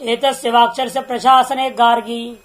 एतस्य वाक्षर से प्रशासने गार्गी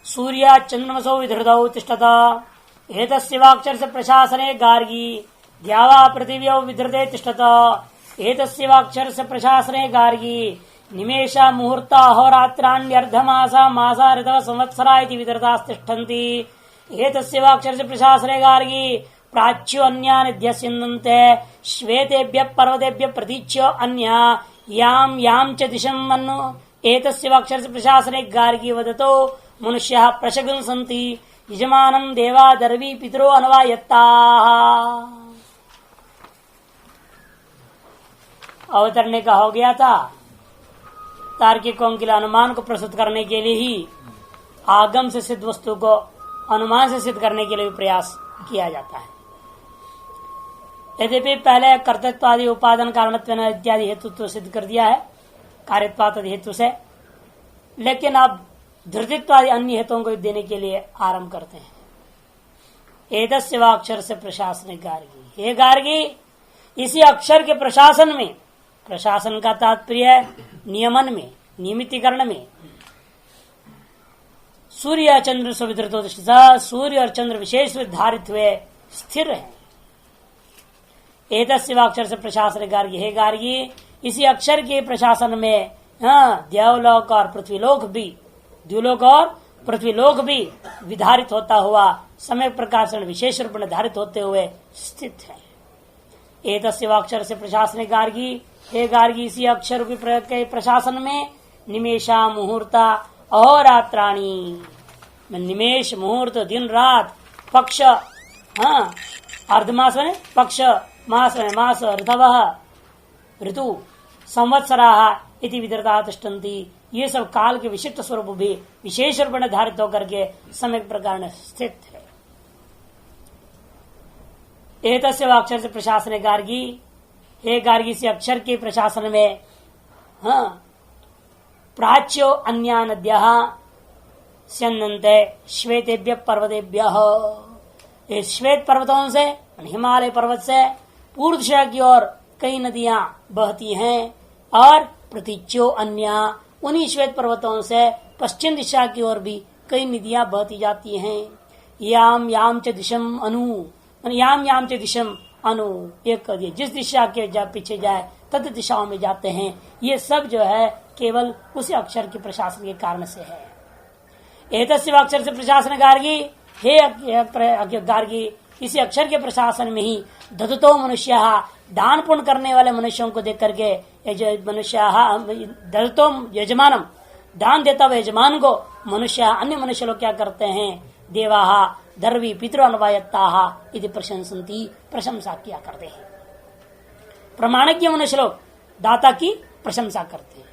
सूर्या चंद्रमसो विधृतौ तिष्ठता। एतस्य वाक्षर से प्रशासने गार्गी द्यावा पृथिव्यौ विधृते तिष्ठता। एतस्य वाक्षर से प्रशासने गार्गी निमेषा मुहूर्ता अहोरात्राण्यर्धमासा मासा ऋतव संवत्सरा इति विधृतास्तिष्ठन्ति। एतस्य वाक्षर से प्रशासने गार्गी प्राच्यो अन्यान् ध्यस्यन्ते श्वेतेभ्य पर्वतेभ्य प्रतीच्यो अन्या याम याम च दिशं मनु। एतस्य वाक्षर से प्रशासने गार्गी वदतो मनुष्याः प्रशंसन्ति यजमानं देवा दर्वी पितरो अनवायत्ताः। अवतरने का हो गया था। तार्किकों के लिए अनुमान को प्रस्तुत करने के लिए ही आगम से सिद्ध वस्तु को अनुमान से सिद्ध करने के लिए भी प्रयास किया जाता है। यद्यपि पहले कर्तृत्व आदि उपादान कारणत्व इत्यादि हेतुत्व सिद्ध कर दिया है कार्यत्वाद हेतु से, लेकिन अब धृतित्व आदि अन्य हेतुओं को देने के लिए आरंभ करते हैं। एतस्य वाक्षर से प्रशासन गार्गी, हे गार्गी इसी अक्षर के प्रशासन में, प्रशासन का तात्पर्य नियमन में, नियमितीकरण में, सूर्य चंद्र सुविधृतो दृष्टि, सूर्य और चंद्र विशेष धारित हुए स्थिर है। एतस्य वाक्षर से प्रशासन गार्गी, हे गार्गी इसी अक्षर के प्रशासन में देवलोक और पृथ्वीलोक भी, द्युलोक और पृथ्वीलोक भी विधारित होता हुआ समय प्रकाश विशेष रूप में धारित होते हुए स्थित है। एतस्य वाक्षर से प्रशासन गार्गी, हे गार्गी इसी अक्षर रूपी प्रयोग के प्रशासन में निमेषा मुहूर्ता अहोरात्राणी, निमेष मुहूर्त दिन रात पक्ष अर्धमास में पक्ष, मास में मास, ऋतव ऋतु, संवत्सरा इति विधृता तिष्ठन्ति। ये सब काल के विशिष्ट स्वरूप भी विशेष रूप में धारित होकर के समय प्रकार में स्थित है। एतस्य वाक्षर से प्रशासन गार्गी, हे गार्गी से अक्षर के प्रशासन में प्राच्यो अन्या नद्यः स्यन्नन्ते श्वेतेभ्य पर्वतेभ्य, श्वेत पर्वतों से हिमालय पर्वत से पूर्व दिशा की ओर कई नदियां बहती हैं और प्रतीच्यो अन्या उन्हीं श्वेत पर्वतों से पश्चिम दिशा की ओर भी कई नदियां बहती जाती हैं। याम याम च दिशम अनु, याम याम च दिशम अनु, एक जिस दिशा के पीछे जाए तद दिशाओं में जाते हैं। ये सब जो है केवल उसी अक्षर के प्रशासन के कारण से है। एतस्य अक्षर से प्रशासन गार्गी, हे गार्गी इसी अक्षर के प्रशासन में ही दत्तो मनुष्य, दान पुण्य करने वाले मनुष्यों को देख करके मनुष्य दत्तो यजमानम, दान देता हुआ यजमान को मनुष्य अन्य मनुष्य लोग क्या करते हैं, देवा दर्वी पितरो अनवायत्ता इति प्रशंसन्ति, प्रशंसा किया करते हैं। प्रमाणज्ञ मनुष्य लोग दाता की प्रशंसा करते हैं।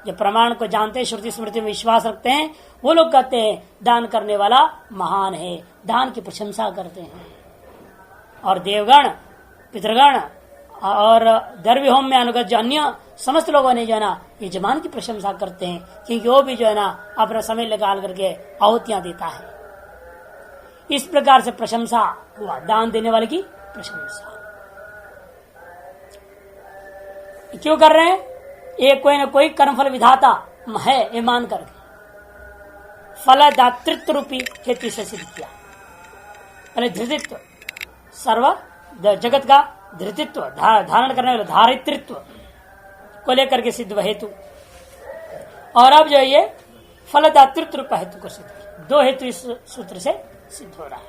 जो प्रमाण को जानते हैं, श्रुति स्मृति में विश्वास रखते हैं, वो लोग कहते हैं दान करने वाला महान है, दान की प्रशंसा करते हैं। और देवगण, पितृगण और दर्वी होम में अनुगत जो अन्य समस्त लोगों ने जो है ना यजमान की प्रशंसा करते हैं, क्योंकि वो भी जो है ना अपना समय निकाल करके आहुतियां देता है। इस प्रकार से प्रशंसा हुआ, दान देने वाले की प्रशंसा क्यों कर रहे हैं? ये कोई न कोई कर्मफल विधाता है ये मान करके फलदातृत्व रूपी खेती से सिद्ध किया। पहले धृतित्व, सर्व जगत का धृतित्व धारण करने वाले धारित्व को लेकर के सिद्ध हेतु, और अब जो ये फलदातृत्व रूप हेतु को सिद्ध किया। दो हेतु इस सूत्र से सिद्ध हो रहा है।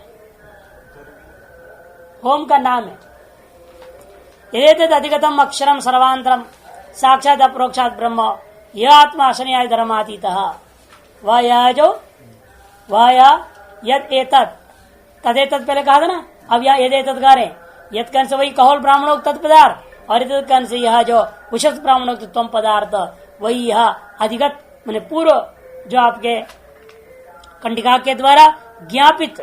होम का नाम है यदेतद अधिगतम अक्षरम सर्वांतरम साक्षात अपरोक्षात ब्रह्म यह आत्मा अशन्याय धर्मातीतः, वह यह जो वह यद एतत् तदेतत् पहले कहा था ना, अब यह यद एतत् गा रहे, यद कन से वही कहोल ब्राह्मणोक्त तत्पदार्थ और यद कन से यह जो उषस ब्राह्मणोक्त त्वम पदार्थ, वही यह अधिगत मैंने पूर्व जो आपके कंडिका के द्वारा ज्ञापित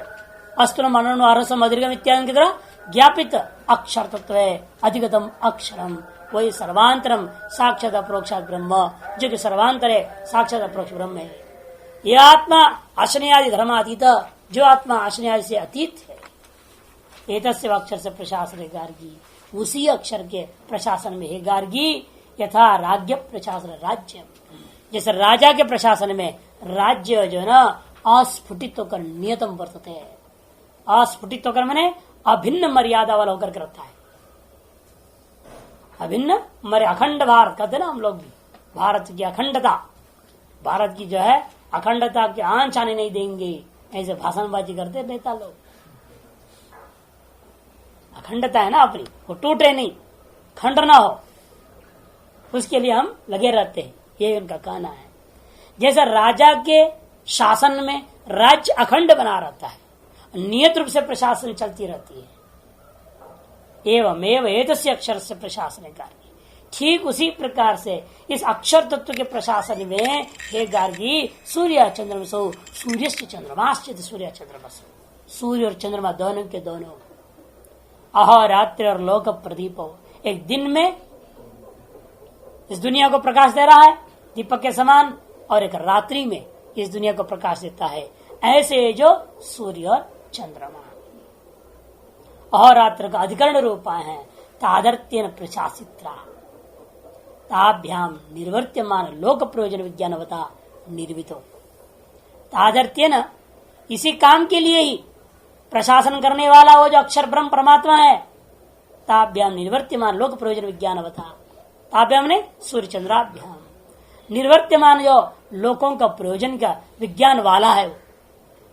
अस्तु मनन अरसम अधिगम इत्यादि की तरह ज्ञापित अक्षर तत्व है। अधिगतम अक्षरम वही सर्वांतरम साक्षात अपरोक्षात ब्रह्म, जो कि सर्वांतर है, साक्षात अपरोक्ष ब्रह्म है। यह आत्मा अशन्यादि धर्मातीत, जो आत्मा अशन्यादि से अतीत है। एतस्य अक्षर से प्रशासन गार्गी, उसी अक्षर के प्रशासन में है गार्गी। यथा राज्य प्रशासन राज्य, जैसे राजा के प्रशासन में राज्य जो है ना अस्फुटित होकर नियतम वर्तते है। अस्फुटित होकर मैंने अभिन्न मर्यादा वाला होकर के रखता है। अभिन्न अखंड भारत कहते ना हम लोग भी, भारत की अखंडता, भारत की जो है अखंडता की आंच आने नहीं देंगे, ऐसे भाषणबाजी करते नेता लोग। अखंडता है ना अपनी, वो टूटे नहीं, खंड ना हो, उसके लिए हम लगे रहते हैं, ये उनका कहना है। जैसे राजा के शासन में राज्य अखंड बना रहता है, नियत रूप से प्रशासन चलती रहती है। एवं एतस्य अक्षर से प्रशासन कार्य, ठीक उसी प्रकार से इस अक्षर तत्व के प्रशासन में हे गार्गी सूर्य चंद्रमसो सूर्यश्च चंद्रमाश्च सूर्य चंद्रमसो, सूर्य और चंद्रमा दोनों के दोनों अहोरात्र और लोक प्रदीपो, एक दिन में इस दुनिया को प्रकाश दे रहा है दीपक के समान, और एक रात्रि में इस दुनिया को प्रकाश देता है। ऐसे जो सूर्य और चंद्रमा अहोरात्र का अधिकरण रूपा है, तादर्थ्यन प्रशासित्रा ताभ्याम निर्वर्त्यमान लोक प्रयोजन विज्ञानवता निर्मितो। तादर्थ्यन इसी काम के लिए ही प्रशासन करने वाला वो जो अक्षर ब्रह्म परमात्मा है, ताभ्याम निर्वर्त्यमान लोक प्रयोजन विज्ञानवता, ताभ्याम ने सूर्य चंद्राभ्याम, निर्वर्त्यमान जो लोकों का प्रयोजन का विज्ञान वाला है,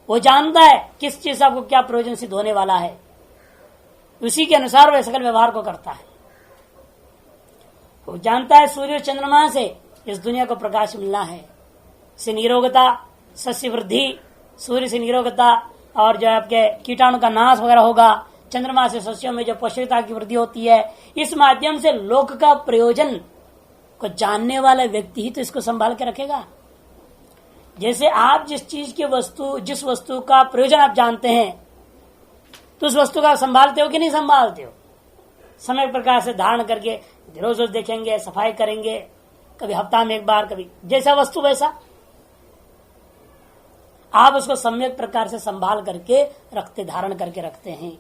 वो जानता है किस चीज से आपको क्या प्रयोजन सिद्ध होने वाला है, उसी के अनुसार वह सकल व्यवहार को करता है। वो जानता है सूर्य चंद्रमा से इस दुनिया को प्रकाश मिलना है, से निरोगता, सस्य वृद्धि, सूर्य से निरोगता और जो आपके कीटाणु का नाश वगैरह होगा, चंद्रमा से सस्यों में जो पौष्टिकता की वृद्धि होती है। इस माध्यम से लोक का प्रयोजन को जानने वाला व्यक्ति ही तो इसको संभाल के रखेगा। जैसे आप जिस चीज की वस्तु, जिस वस्तु का प्रयोजन आप जानते हैं, तो उस वस्तु का संभालते हो कि नहीं संभालते हो? समय प्रकार से धारण करके रोज रोज देखेंगे, सफाई करेंगे, कभी हफ्ता में एक बार, कभी जैसा वस्तु वैसा आप उसको सम्यक प्रकार से संभाल करके रखते, धारण करके रखते हैं।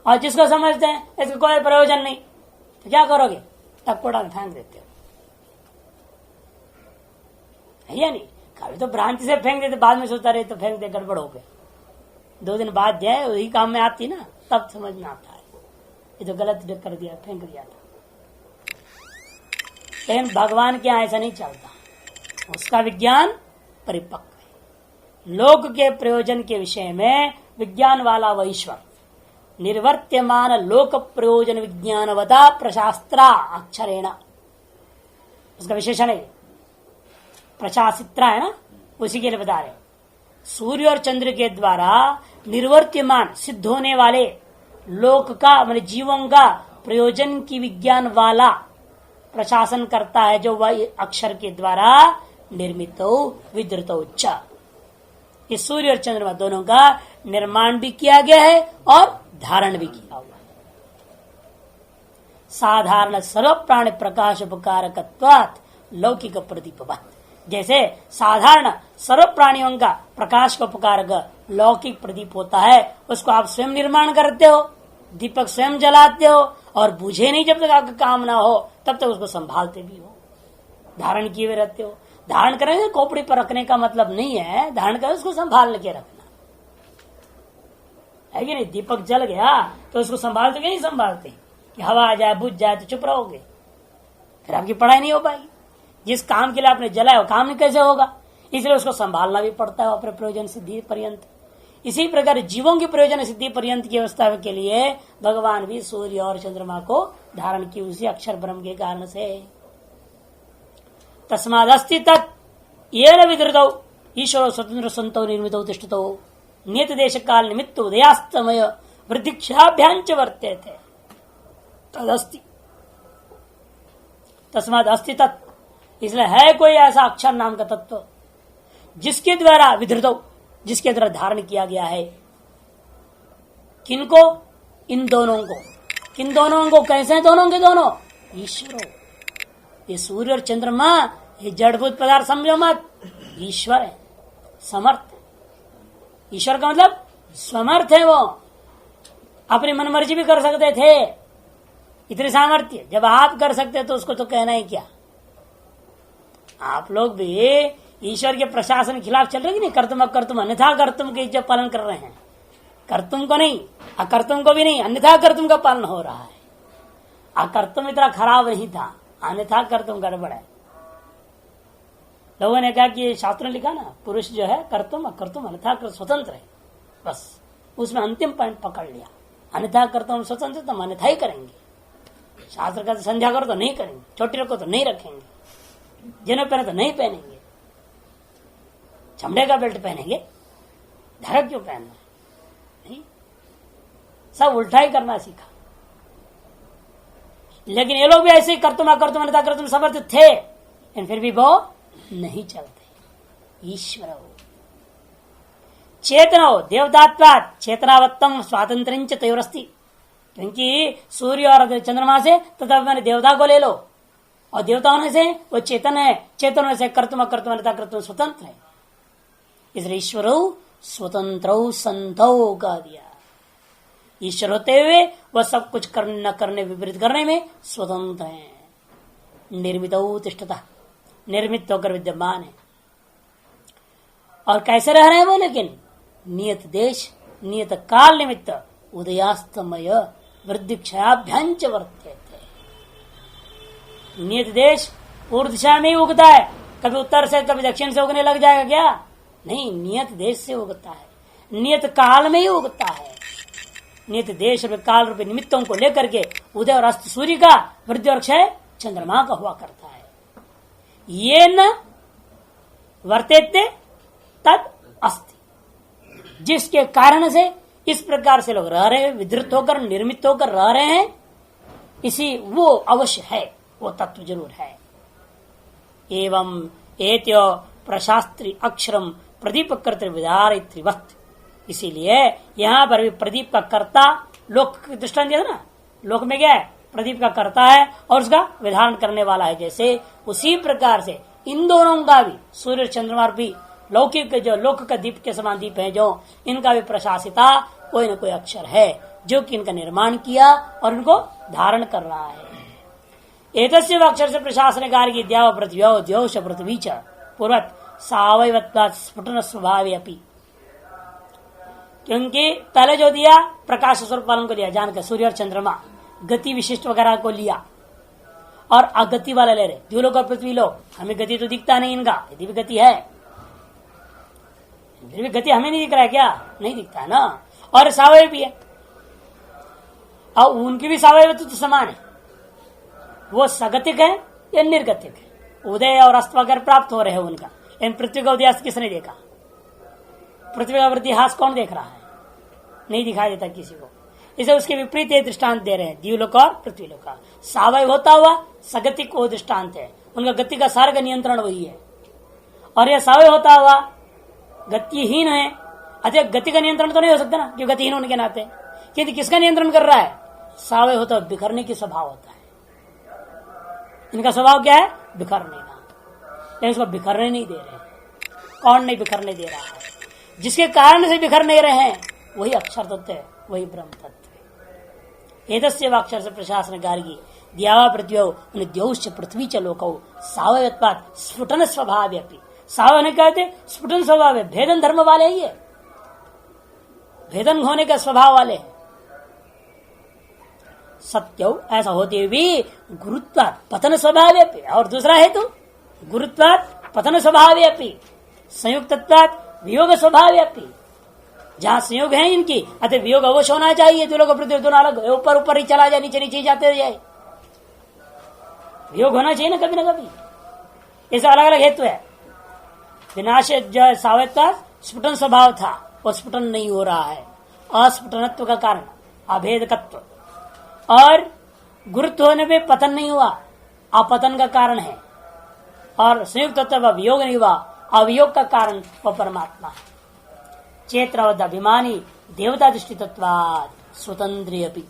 और जिसको समझते हैं इसका कोई प्रयोजन नहीं, तो क्या करोगे? टक्कोड़ा में फेंक देते हो, है या नहीं? कभी तो भ्रांति से फेंक देते, बाद में सोचता रहे तो फेंक दे, गड़बड़ हो गए, 2 दिन बाद जाए वही काम में आती ना, तब समझ में आता है ये तो गलत कर दिया, फेंक दिया था। लेकिन भगवान के यहाँ ऐसा नहीं चलता, उसका विज्ञान परिपक्व है। लोक के प्रयोजन के विषय में विज्ञान वाला वह ईश्वर निर्वर्त्यमान लोक प्रयोजन विज्ञानवता प्रशास्त्रा अक्षरेण, उसका विशेषण है प्रशासित्रा, है ना, उसी के लिए बता रहे। सूर्य और चंद्र के द्वारा निर्वर्त्यमान सिद्ध होने वाले लोक का, मान जीवों का प्रयोजन की विज्ञान वाला प्रशासन करता है, जो वह अक्षर के द्वारा निर्मित विद्रुत उच्च। इस सूर्य और चंद्रमा दोनों का निर्माण भी किया गया है और धारण भी किया हुआ है। साधारण सर्व प्राणी प्रकाश उपकारकत्वात् लौकिक प्रदीपवत्, जैसे साधारण सर्व प्राणियों का प्रकाश का उपकारक लौकिक प्रदीप होता है, उसको आप स्वयं निर्माण करते हो, दीपक स्वयं जलाते हो, और बुझे नहीं जब तक आपका काम ना हो तब तक उसको संभालते भी हो, धारण किए हुए रहते हो। धारण करेंगे खोपड़ी पर रखने का मतलब नहीं है, धारण कर उसको संभाल के रखना है कि नहीं? दीपक जल गया तो उसको संभालते कि नहीं संभालते? कि हवा आ जाए, बुझ जाए तो चुप रहोगे, फिर आपकी पढ़ाई नहीं हो पाएगी। जिस काम के लिए आपने जलाया वो काम नहीं कैसे होगा? इसलिए उसको संभालना भी पड़ता है अपने प्रयोजन सिद्धि पर्यंत। इसी प्रकार जीवों की प्रयोजन सिद्धि पर्यंत की व्यवस्था के लिए भगवान भी सूर्य और चंद्रमा को धारण की, उसी अक्षर ब्रह्म के कारण से। तस्मादस्ति तत् येन विधृतौ ईश्वरो स्वतंत्र संतो निर्मितौ तिष्ठतौ नियत देश काल निमित्त उदयास्तमय वृद्धिक्षाभ्यांच वर्तेते। तदस्ति, तस्माद अस्ति तत्, इसलिए है कोई ऐसा अक्षर नाम का तत्व जिसके द्वारा विधृतौ, जिसके द्वारा धारण किया गया है। किनको? इन दोनों को। किन दोनों को? कैसे हैं दोनों के दोनों? ईश्वरों, ये सूर्य और चंद्रमा ये जड़भूत पदार्थ समझो मत, ईश्वर है, समर्थ। ईश्वर का मतलब समर्थ है, वो अपनी मनमर्जी भी कर सकते थे, इतने सामर्थ्य जब आप कर सकते तो उसको तो कहना ही क्या। आप लोग भी ईश्वर के प्रशासन के खिलाफ चल रहे कि नहीं, कर्तुम अकर्तुम अन्यथा कर्तुम के जो पालन कर रहे हैं, कर्तुम को नहीं अकर्तुम को भी नहीं, अन्यथा कर्तुम का पालन हो रहा है। अकर्तुम इतना खराब नहीं था, अन्यथा कर्तुम गड़बड़ है। लोगों ने कहा कि शास्त्र ने लिखा ना, पुरुष जो है कर्तुम अकर्तुम अन्यथा स्वतंत्र है, बस उसमें अंतिम पॉइंट पकड़ लिया। अन्यथा कर्तुम स्वतंत्र तो हम अन्यथा ही करेंगे। शास्त्र का संध्या करो तो नहीं करेंगे, छोटी रखो तो नहीं रखेंगे, जिन्हें पहने तो नहीं पहनेंगे, चमड़े का बेल्ट पहनेंगे, धारक क्यों पहनना है? नहीं, सब उल्टा ही करना सीखा। लेकिन ये लोग भी ऐसे ही कर्तुम अकर्तुम अन्यथा कर्तुम समर्थ थे, लेकिन फिर भी वो नहीं चलते। ईश्वर हो चेतन हो देवतात्वात् चेतनावत्तम स्वातंत्र तयोरस्ति, क्योंकि सूर्य और चंद्रमा से तथा मैंने देवता को ले लो, और देवता होने से वो चेतन है, चेतन होने से कर्तुम अकर्तुम अन्यथा कर्तुम स्वतंत्र है। इसलिए ईश्वर स्वतंत्र संतो का दिया। ईश्वर होते हुए वह सब कुछ करने न करने विपरीत करने में स्वतंत्र है। निर्मित तिष्ठता, निर्मित होकर विद्यमान है। और कैसे रह रहे हैं वो, लेकिन नियत देश नियत काल निमित्त उदयास्तमय वृद्धि क्षयाभ्यंच वर्त्य। नियत देश पूर्व दिशा में ही उगता है, कभी उत्तर से कभी दक्षिण से उगने लग जाएगा क्या? नहीं, नियत देश से उगता है, नियत काल में ही उगता है। नियत देश और काल रूपी निमित्तों को लेकर के उदय और अस्त सूर्य का, वृद्धि और क्षय चंद्रमा का हुआ करता है। ये न वर्तेते तद अस्ति, जिसके कारण से इस प्रकार से लोग रह रहे हैं, विधृत होकर निर्मित होकर रह रहे हैं, इसी वो अवश्य है, वो तत्व जरूर है। एवं एत्यो प्रशास्त्री अक्षरम प्रदीप कर्तृविधारित्रिवत्, इसीलिए यहाँ पर भी प्रदीप का कर्ता लोक दृष्टांत दिया ना, लोक में क्या है, प्रदीप का कर्ता है और उसका विधान करने वाला है। जैसे उसी प्रकार से इन दोनों का भी, सूर्य चंद्रमा भी लौकिक जो लोक का दीप के समान दीप है, जो इनका भी प्रशासिता कोई न कोई अक्षर है जो कि इनका निर्माण किया और इनको धारण कर रहा है। एतस्य अक्षर से प्रशासन कार्य की द्याव पृथ्व्यो द्योष पृथ्वी च पूर्वत सावयवत्वात् स्फुटन स्वभावे अपि, क्योंकि पहले जो दिया प्रकाश स्वरूप वालों को लिया, जानकर सूर्य और चंद्रमा गति विशिष्ट वगैरह को लिया, और अगति वाला ले रहे द्युलोक और पृथ्वी लोग। हमें गति तो दिखता नहीं इनका, यदि भी गति है फिर भी गति हमें नहीं दिख रहा है क्या? नहीं दिखता है ना। और सावय भी है, और उनकी भी सावय तो समान है, वो सगतिक है या निर्गतिक है। उदय और अस्त वगैरह प्राप्त हो रहे हैं उनका, लेकिन पृथ्वी का उदय किसने देखा? पृथ्वी का इतिहास कौन देख रहा है? नहीं दिखाई देता किसी को। इसे उसके विपरीत ये दृष्टांत दे रहे हैं, द्युलोक और पृथ्वीलोक का सावय होता हुआ सगतिक वो दृष्टांत है, उनका गति का सार का नियंत्रण वही है। और यह सावय होता हुआ गतिहीन है, अच्छा गति का नियंत्रण तो नहीं हो सकता ना, क्योंकि गतिहीन होने के नाते, क्योंकि किसका नियंत्रण कर रहा है? सावय होता है, बिखरने की स्वभाव होता है। इनका स्वभाव क्या है? बिखरने का, लेकिन इसको बिखरने नहीं दे रहे। कौन नहीं बिखरने दे रहा है? जिसके कारण से बिखर नहीं रहे हैं वही अक्षर तत्व है, वही ब्रह्म तत्व है। एतस्य अक्षर से प्रशासन गार्गी द्यावा पृथ्व्यो द्यौश्च पृथ्वी च लोकौ सावयत्वात् स्फुटन स्वभाव अपि, सावय ने कहते स्फुटन स्वभाव है, भेदन धर्म वाले ही है, भेदन होने का स्वभाव वाले हैं। सत्यो ऐसा होते भी गुरुत्वात् पतन स्वभाव अपि, और दूसरा हेतु गुरुत्वात् पतन स्वभाव अपि, संयुक्तत्वात् वियोग स्वभाव अपि, जहां संयोग है इनकी अतः वियोग अवश्य होना चाहिए। जो लोग पृथ्वी दोनों अलग ऊपर ऊपर ही चला जाए, नीचे नीचे जाते जाए, वियोग होना चाहिए ना कभी ऐसे अलग अलग हेतु है। विनाश जो सावयत्ता स्फुटन स्वभाव था, वो स्फुटन नहीं हो रहा है, अस्फुटनत्व का कारण अभेदकत्व, और गुरुत्व होने पे पतन नहीं हुआ, अपतन का कारण है, और संयुक्त तत्व वियोग नहीं हुआ, अवियोग का कारण वह परमात्मा है। चेत्रवद अभिमानी देवता दृष्टित्वाद स्वतंत्र अपि,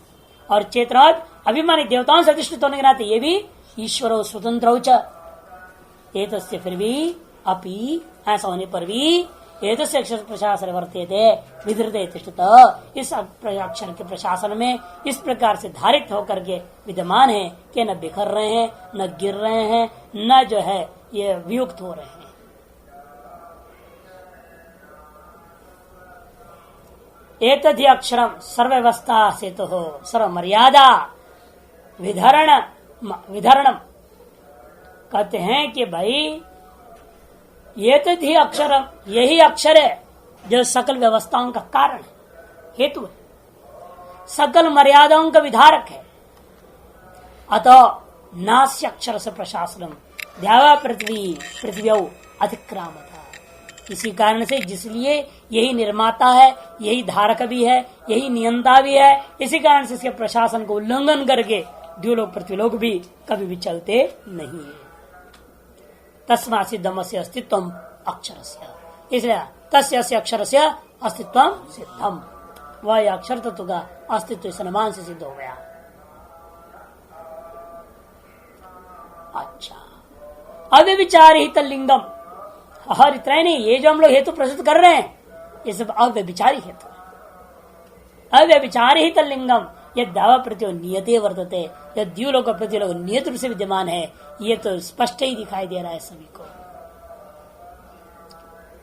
और चेत्रवद अभिमानी देवताओं से अधिष्ठित होने के नाते ये भी ईश्वरो स्वतंत्र, एतस्य फिर भी अपि, ऐसा होने पर भी एतस्य अक्षर प्रशासन वर्तेते विधृते तिष्ठत, इस अक्षर के प्रशासन में इस प्रकार से धारित होकर के विद्यमान है कि न बिखर रहे हैं, न गिर रहे हैं, न जो है ये वियुक्त हो रहे हैं। एतद्धि अक्षरम सर्वव्यवस्था से तो हो सर्व मर्यादा विधरणम कहते हैं कि भाई एतद्धि अक्षरम, यही अक्षर है जो सकल व्यवस्थाओं का कारण है, हेतु है, सकल मर्यादाओं का विधारक है। अतः नास्य अक्षर से प्रशासनम द्यावा पृथ्वी अतिक्रामता, इसी कारण से जिसलिए यही निर्माता है, यही धारक भी है, यही नियंता भी है, इसी कारण से इसके प्रशासन को उल्लंघन करके द्युलोक पृथ्वीलोक भी कभी भी चलते नहीं है। तस्मा सिद्धम से अस्तित्व अक्षर, इसलिए तस्य अक्षर से अस्तित्व सिद्धम, वह अक्षर तत्व का अस्तित्व इस अनुमान से सिद्ध हो गया। अच्छा, अव्यभिचारित लिंगम, और इतना ही नहीं, ये जो हम लोग हेतु प्रस्तुत कर रहे हैं ये सब अव्यभिचारी हेतु है। अव्यभिचारित लिंगम ये दावा प्रति नियते वर्तते, यह द्युलोक प्रति लोग नियत रूप से विद्यमान है, ये तो स्पष्ट ही दिखाई दे रहा है सभी को।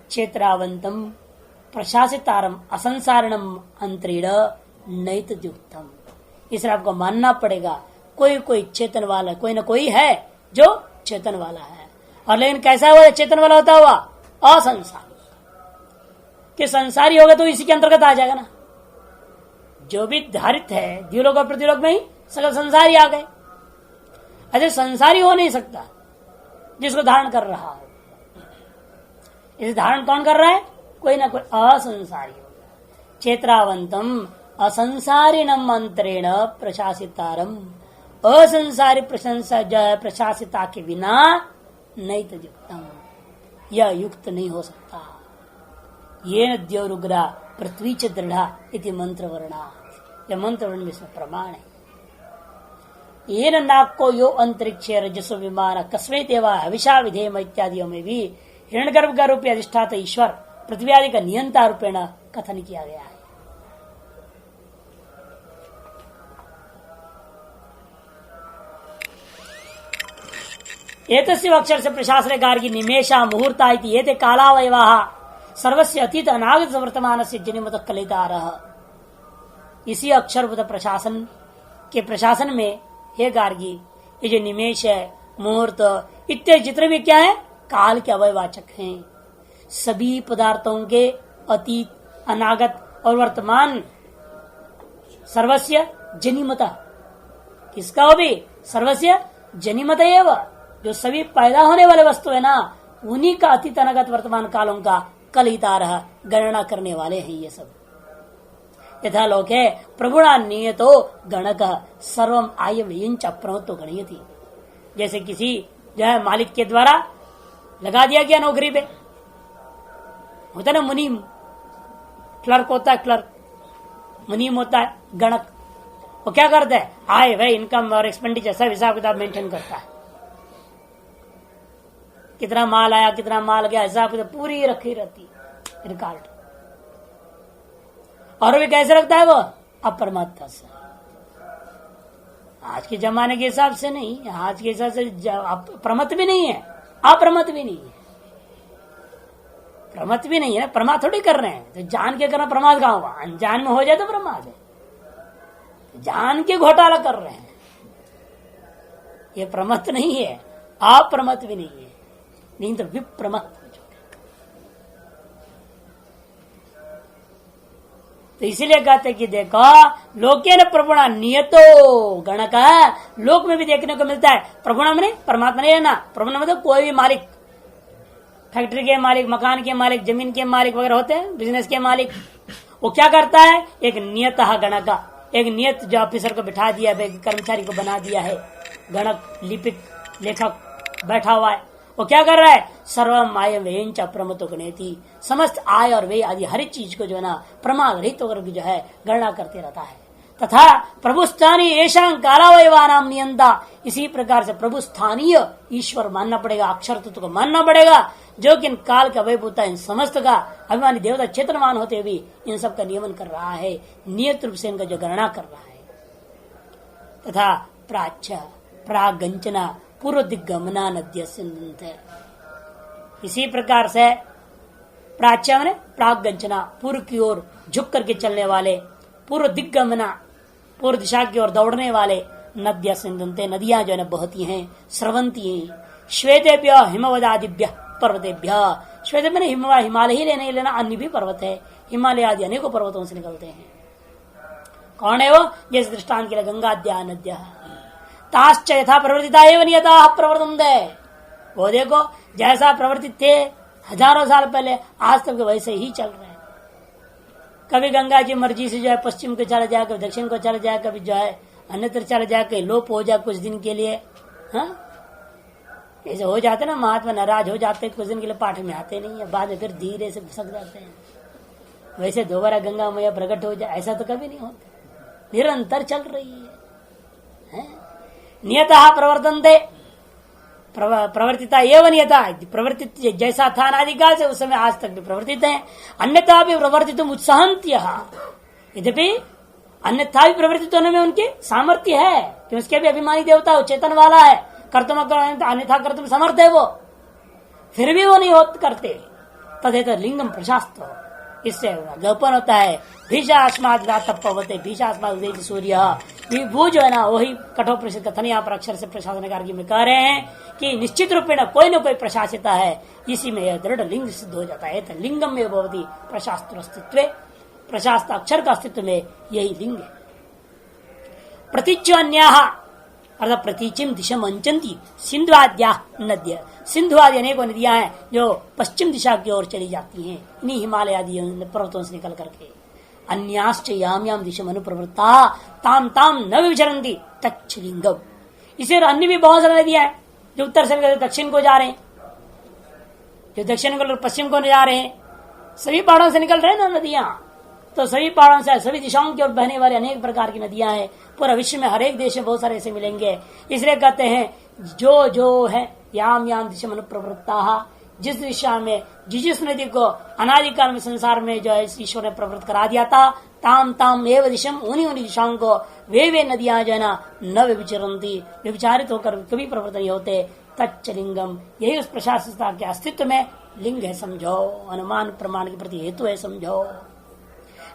क्षेत्रावंतम प्रशासितारम असंसारणम अंतरीण नैत युक्तम, इसलिए आपको मानना पड़ेगा कोई चेतन वाला, कोई ना कोई है जो चेतन वाला है, और लेकिन कैसा हुआ चेतन वाला होता हुआ असंसारी, कि संसारी होगा तो इसी के अंतर्गत आ जाएगा ना। जो भी धारित है द्युलोक और पृथ्वीलोक में ही सकल संसारी आ गए। ऐसे संसारी हो नहीं सकता जिसको धारण कर रहा हो, इसे धारण कौन कर रहा है? कोई ना कोई असंसारी होगा। क्षेत्रावंतम असंसारिणम अंतरेण प्रशासितारम, असंसारी प्रशासिता के बिना नहीं तो युक्तम, यह युक्त नहीं हो सकता। ये न द्योरुग्रा पृथ्वी च दृढ़ा इति मंत्र वर्णा, यह मंत्र वर्ण इसमें प्रमाण है। ये नाको यो अंतरिक्ष रजस्व विमान कस्मे देवा हविषा विधेयम इत्यादियों में भी हिरण्यगर्भ का रूपी अधिष्ठाता ईश्वर पृथ्वी आदि का नियंता रूपेण कथन किया गया है। एतस्य अक्षर से प्रशासन कार्य की निमेषा मुहूर्ता ये कालावयवा सर्वस्य अतीत अनागत वर्तमान से जनिमत कलितार, इसी अक्षरभूत प्रशासन के प्रशासन में हे गार्गी ये जो निमेष है, मुहूर्त इत्यादि जितने भी क्या है काल के अवयवाचक हैं। सभी पदार्थों के अतीत, अनागत और वर्तमान सर्वस्य जनिमत, किसका हो भी सर्वस्य जनिमत एवं, जो सभी पैदा होने वाले वस्तु है ना उन्हीं का अतीत अनागत वर्तमान कालों का कलिता रहा गणना करने वाले हैं ये सब। यथा लोक है प्रगुणा नियतो गणक सर्वम आय व्यंच अप्रमत्तो गणयति, जैसे किसी जो है मालिक के द्वारा लगा दिया गया नौकरी पे, होता ना मुनीम, क्लर्क होता है, क्लर्क मुनीम होता है, गणक वो क्या करता है आय व्यय इनकम और एक्सपेंडिचर सब हिसाब किताब मेंटेन करता है। कितना माल आया कितना माल गया हिसाब किताब पूरी रखी रहती है रिकॉर्ड। और भी कैसे रखता है वो अप्रमत्ता से, आज के जमाने के हिसाब से नहीं, आज के हिसाब से प्रमत्त भी नहीं है, अप्रमत्त भी नहीं है, प्रमत्त भी नहीं है, प्रमाद थोड़ी कर रहे हैं। तो जान के करना प्रमाद कहां हुआ, अनजान में हो जाए तो प्रमाद है, जान के घोटाला कर रहे हैं, ये प्रमत्त नहीं है, अप्रमत्त भी नहीं है, नहीं तो विप्रमत्त हो चुके। तो इसीलिए कहते कि देखो लोके न प्रगुणा नियतो गणक, लोक में भी देखने को मिलता है प्रगुणा में परमात्मा नहीं रहना, प्रगुणा मतलब कोई भी मालिक, फैक्ट्री के मालिक, मकान के मालिक, जमीन के मालिक वगैरह होते हैं, बिजनेस के मालिक, वो क्या करता है एक नियत गणक, एक नियत जो ऑफिसर को बिठा दिया है, कर्मचारी को बना दिया है गणक, लिपिक, लेखक बैठा हुआ है, वो क्या कर रहा है सर्वम आय व्यंच अप्रमत्तो गणयति, समस्त आय और व्यय आदि हर एक चीज को जो है ना प्रमाद रहित होकर जो है गणना करते रहता है। तथा प्रभु स्थानीय येषां कालावयवानां नियंता, इसी प्रकार से प्रभु स्थानीय ईश्वर मानना पड़ेगा, अक्षर तत्व को मानना पड़ेगा, जो कि इन काल का अवयभूता इन समस्त का अभिमानी देवता चेतनवान होते हुए इन सब का नियमन कर रहा है, नियत रूप से इनका जो गणना कर रहा है। तथा प्राच्य प्रागंचना पूर्व दिग्गमना नद्य सिंधुते। इसी प्रकार से प्राच्य में प्रागंचना, पूर्व की ओर झुक करके चलने वाले, पूर्व दिग्गमना, पूर्व दिशा की ओर दौड़ने वाले नद्या सिंधुते, नदियां जो है बहती हैं, स्रवंती हैं। श्वेतेभ्य हिमवदादिभ्य पर्वतेभ्य, श्वेत में हिमालय ही लेना, अन्य भी पर्वत है, हिमालय आदि अनेकों पर्वतों से निकलते हैं। कौन है वो? जैसे दृष्टांत के लिए गंगाद्या नद्या ताश्च यथा प्रवर्तिता एवं यथा प्रवर्तन्ते। वो देखो जैसा प्रवर्तित थे हजारों साल पहले, आज तक वैसे ही चल रहे हैं। कभी गंगा की मर्जी से जो है पश्चिम को चला जाए, कभी दक्षिण को चला जाए, कभी जो है अन्यत्र चला जाए, कहीं लोप हो जाए कुछ दिन के लिए। हाँ, ऐसे हो जाते ना, महात्मा नाराज हो जाते, कुछ दिन के लिए पाठ में आते नहीं है, बाद में फिर धीरे से घुसक जाते हैं। वैसे दोबारा गंगा मैया प्रकट हो जाए ऐसा तो कभी नहीं होता, निरंतर चल रही है। नियतः प्रवर्तन्ते, प्रवर्तिता एवं नियता, प्रवर्तित जैसा था अनादिकाल से उस समय आज तक भी प्रवर्तित है। अन्यथा भी प्रवर्तित उत्साहंत्य, यद्यपि अन्यथा भी प्रवर्तित होने में उनके सामर्थ्य है कि उसके भी अभिमानी देवता चेतन वाला है, कर्तुम अन्यथा कर्तुम समर्थ है वो, फिर भी वो नहीं होते करते। तदेत लिंगम प्रशास्त, इससे ज्ञापन होता है भीषास्माद तपवते भीषास्माद सूर्य। वो जो है ना वही कठोर प्रसिद्ध कथन यहाँ पर अक्षर से प्रशासन कार्य में कह रहे हैं कि निश्चित रूप में कोई न कोई प्रशासिता है, इसी में यह दृढ़ लिंग सिद्ध हो जाता है। तो लिंगम में भवती प्रशास्त्र अस्तित्व, प्रशास्त अक्षर का अस्तित्व में यही लिंग है। प्रतीच्यन्या अर्थात प्रतीचिम दिशा मंचंती सिंधुआद्या नद्य, सिंधु आदि अनेकों नदियां हैं जो पश्चिम दिशा की ओर चली जाती हैं, इन्हीं हिमालय आदि पर्वतों से निकल करके। अन्याश्च याम याम दिशा अनुप्रवृत्ता ताम ताम न विचरन्ति तच्छलिंगम। इसे अन्य भी बहुत सारी नदियां हैं जो उत्तर से दक्षिण को जा रहे हैं, जो दक्षिण को पश्चिम को जा रहे हैं, सभी पहाड़ों से निकल रहे हैं ना नदियां। तो सभी पहाड़ों से सभी दिशाओं की ओर बहने वाली अनेक प्रकार की नदियां हैं। पूरा विश्व में हर एक देश में बहुत सारे ऐसे मिलेंगे। इसलिए कहते हैं जो जो है याम याम दिशा अनुप्रवृत्ता, जिस दिशा में जिस नदी को अनादिकाल में संसार में जो है ईश्वर ने प्रवृत्त करा दिया था, ताम ताम एव दिशम, उन्हीं दिशाओं को वे नदियां जो है ना न विचरंती, विचारित होकर कभी प्रवृत्त नहीं होते। तच्चलिंगम, यही उस प्रशासकता के अस्तित्व में लिंग है समझो, अनुमान प्रमाण के प्रति हेतु है समझो।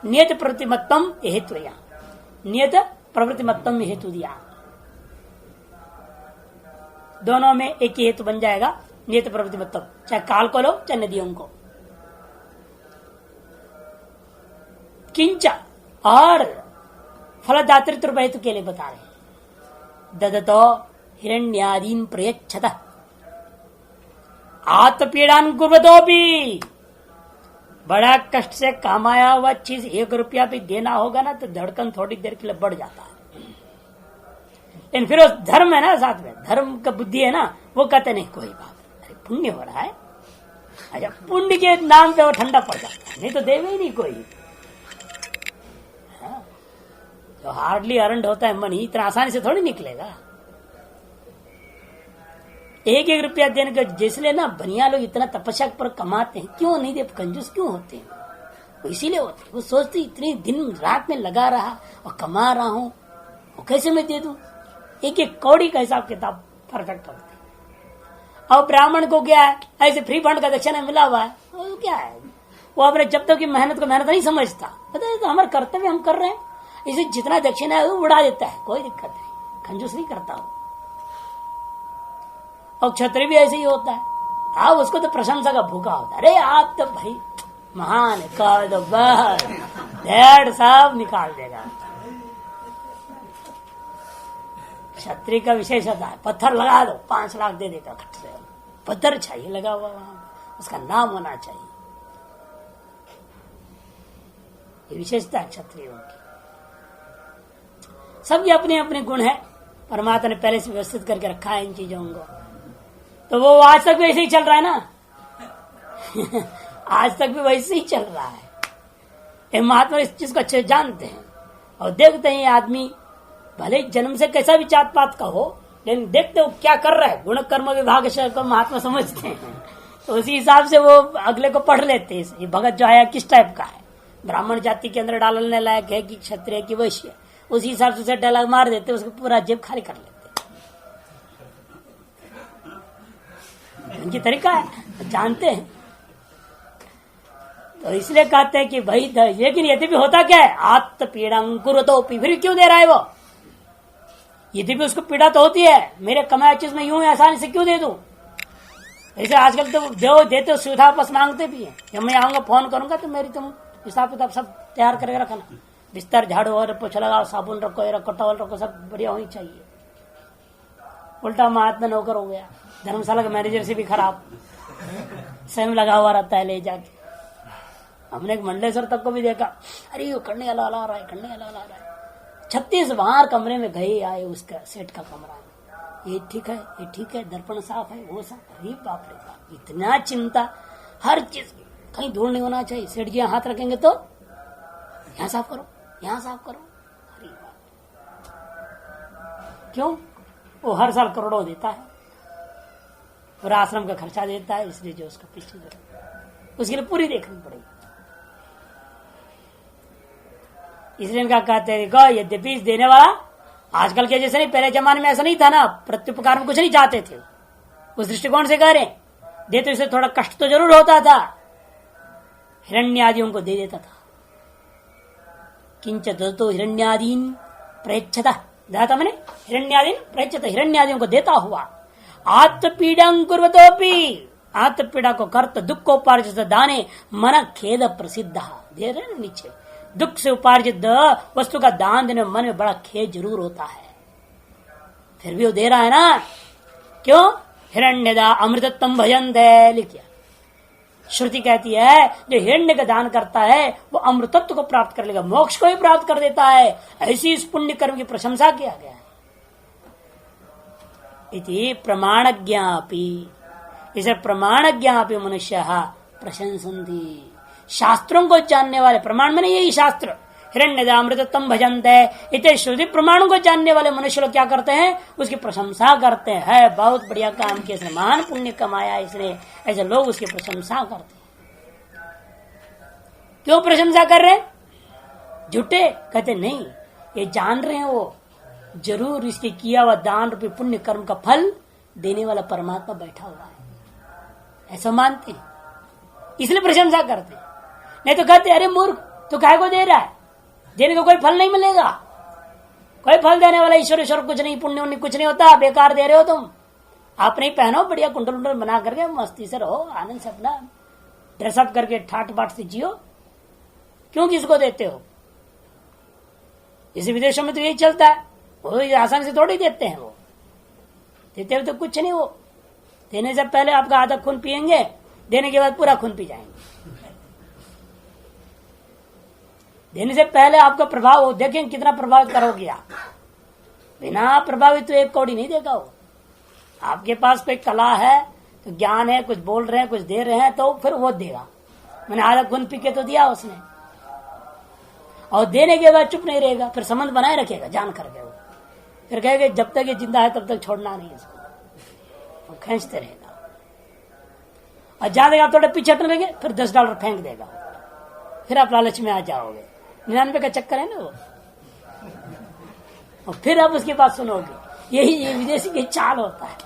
नियत प्रवृत्तिमत्तम हेतु, नियत प्रवृत्तिमत्तम हेतु दिया, दोनों में एक ही हेतु बन जाएगा। नियत प्रवृत्तिमत्तम, चाहे काल को लो चाहे नदियों को। किंच, और फलदातृत्व हेतु के लिए बता रहे, ददतो हिरण्यादीन प्रयच्छत आत्मपीड़ान कुर्वतो भी, बड़ा कष्ट से कमाया हुआ चीज 1 रुपया भी देना होगा ना तो धड़कन थोड़ी देर के लिए बढ़ जाता है। लेकिन फिर उस धर्म है ना, साथ में धर्म का बुद्धि है ना, वो कहते नहीं कोई बात, अरे पुण्य हो रहा है, अच्छा पुण्य के नाम पे वो ठंडा पड़ जाता है, नहीं तो देवे ही नहीं कोई। हाँ, तो हार्डली अर्नड होता है मनी, इतना आसानी से थोड़ी निकलेगा। 1-1 रुपया देने का, जिसलिए ना बनिया लोग इतना तपस्या पर कमाते हैं, क्यों नहीं दे, कंजूस क्यों होते हैं? वो इसीलिए होते हैं, वो सोचते इतनी दिन रात में लगा रहा और कमा रहा हूं, वो कैसे मैं दे दूं? 1-1 कौड़ी का हिसाब किताब परफेक्ट होते हैं। और ब्राह्मण को क्या है, ऐसे फ्री फंड का दक्षिणा मिला हुआ है, वो क्या है, वो अपने जब तक की मेहनत को मेहनत नहीं समझता, पता है तो हमारे कर्तव्य हम कर रहे हैं, इसे जितना दक्षिणा है वो उड़ा देता है, कोई दिक्कत नहीं, कंजूस नहीं करता हूं। और क्षत्रिय भी ऐसे ही होता है, आप उसको तो प्रशंसा का भूखा होता है, अरे आप तो भाई महान है, तो बस डेढ़ सब निकाल देगा। क्षत्रिय का विशेष होता है, पत्थर लगा दो 5 लाख दे देगा खट से, पत्थर चाहिए लगा हुआ वहां, उसका नाम होना चाहिए, ये विशेषता है क्षत्रियों की। सबके अपने अपने गुण है, परमात्मा ने पहले से व्यवस्थित करके रखा है इन चीजों को, तो वो आज तक भी वैसे ही चल रहा है ना आज तक भी वैसे ही चल रहा है। महात्मा इस चीज को अच्छे जानते हैं और देखते हैं आदमी भले जन्म से कैसा भी जात पात का हो, लेकिन देखते हो क्या कर रहा है, गुण कर्म विभाग को महात्मा समझते हैं, तो उसी हिसाब से वो अगले को पढ़ लेते हैं। ये भगत जो है किस टाइप का है, ब्राह्मण जाति के अंदर डालने लायक है कि क्षत्रिय की वैश्य, उसी हिसाब से डायलॉग मार देते, उसको पूरा जेब खाली कर लेते। इनकी तरीका है, जानते हैं। तो इसलिए कहते हैं कि भाई लेकिन यदि भी होता क्या है, आत्म पीड़ा अंकुर तो फिर क्यों दे रहा है वो? यदि भी उसको पीड़ा तो होती है, मेरे कमाया चीज में यूं आसानी से क्यों दे दूं? ऐसे आजकल तो जो देते हो सुविधा वापस मांगते भी है। जब मैं आऊंगा फोन करूंगा तो मेरी तुम हिसाब किताब सब तैयार करके रखना, बिस्तर झाड़ू और पोछा लगाओ, साबुन रखो, ये रखो, टॉवल रखो, सब बढ़िया होनी चाहिए। उल्टा महात्मा नौकर हो गया, धर्मशाला के मैनेजर से भी खराब, स्वयं लगा हुआ रहता है ले जाके। हमने एक मंडलेश्वर तक को भी देखा, अरे वो करने वाला आ रहा है, करने वाला आ रहा है। 36 बार कमरे में गए आए, उसका सेठ का कमरा, ये ठीक है, ये ठीक है, दर्पण साफ है, वो साफ। अरे बाप रे बाप, इतना चिंता हर चीज, कहीं धूल नहीं होना चाहिए। सेठ जी यहाँ हाथ रखेंगे तो यहाँ साफ करो, यहाँ साफ करो। अरे बाप, क्यों? वो हर साल करोड़ों देता है, पूरा आश्रम का खर्चा देता है, इसलिए जो उसका पीछे उसके लिए पूरी देखनी पड़ेगी। इसलिए इनका कहते हैं, यद्यपि देने वाला आजकल के जैसे नहीं, पहले जमाने में ऐसा नहीं था ना, प्रत्युपकार में कुछ नहीं चाहते थे। उस दृष्टिकोण से कह रहे दे तो इसे थोड़ा कष्ट तो जरूर होता था, हिरण्यादियों को दे देता था। किंच दत्तो हिरण्यादीन प्रयच्छता, दाता मैंने हिरण्यादीन प्रयच्छता, हिरण्यादियों को देता हुआ। आत्मपीड़ा कुर्वतोपि, आत्मपीड़ा को कर्त दुख को उपार्जित दाने मन खेद प्रसिद्ध, दे रहे नीचे, दुख से उपार्जित वस्तु का दान देने में मन में बड़ा खेद जरूर होता है, फिर भी वो दे रहा है ना। क्यों? हिरण्यदा अमृतत्वम भजन्ते, लिखिए। श्रुति कहती है जो हिरण्य का दान करता है वो अमृतत्व को प्राप्त कर लेगा, मोक्ष को ही प्राप्त कर देता है। ऐसी इस पुण्य कर्म की प्रशंसा किया गया है। इति प्रमाणज्ञापि, इसे प्रमाणज्ञापि मनुष्य प्रशंसन्ति, शास्त्रों को जानने वाले, प्रमाण में यही शास्त्र, हिरण्यदा अमृतत्वम भजन्ते, इतने श्रुति प्रमाणों को जानने वाले मनुष्य लोग क्या करते हैं? उसकी प्रशंसा करते हैं। बहुत बढ़िया काम किया इसने, महान पुण्य कमाया इसने, ऐसे लोग उसकी प्रशंसा करते हैं। क्यों प्रशंसा कर रहे? झूठे कहते नहीं, ये जान रहे हैं वो जरूर इसके किया हुआ दान रूपी पुण्य कर्म का फल देने वाला परमात्मा बैठा हुआ है, ऐसा मानते हैं, इसलिए प्रशंसा करते हैं। नहीं तो कहते अरे मूर्ख, तू काहे को दे रहा है, देने का कोई फल नहीं मिलेगा, कोई फल देने वाला ईश्वर कुछ नहीं, पुण्य उन्नी कुछ नहीं होता, बेकार दे रहे हो तुम। आप नहीं पहनो, बढ़िया कुंडल उंडल बना करके मस्ती से रहो, आनंद से अपना ड्रेसअप करके ठाट बाट से जियो, क्यों किसको देते हो? इसी विदेशों में तो यही चलता है, वो आसानी से थोड़ी देते हैं, वो देते हो तो कुछ नहीं, वो देने से पहले आपका आधा खून पियेंगे, देने के बाद पूरा खून पी जाएंगे। देने से पहले आपका प्रभाव देखें कितना प्रभावित करोगे आप, बिना प्रभावित तो एक कौड़ी नहीं देगा वो। आपके पास कोई कला है, तो ज्ञान है, कुछ बोल रहे हैं, कुछ दे रहे हैं, तो फिर वो देगा। मैंने आधा खून पी के तो दिया उसने, और देने के बाद चुप नहीं रहेगा, फिर संबंध बनाए रखेगा जान करके वो, फिर कहेगा जब तक ये जिंदा है तब तक छोड़ना नहीं इसको, खींचते रहेगा। और ज्यादा आप थोड़े पीछे हटने लगे, फिर $10 फेंक देगा, फिर आप लालच में आ जाओगे। 99 का चक्कर है ना वो, और फिर आप उसकी बात सुनोगे। यही ये विदेशी की चाल होता है,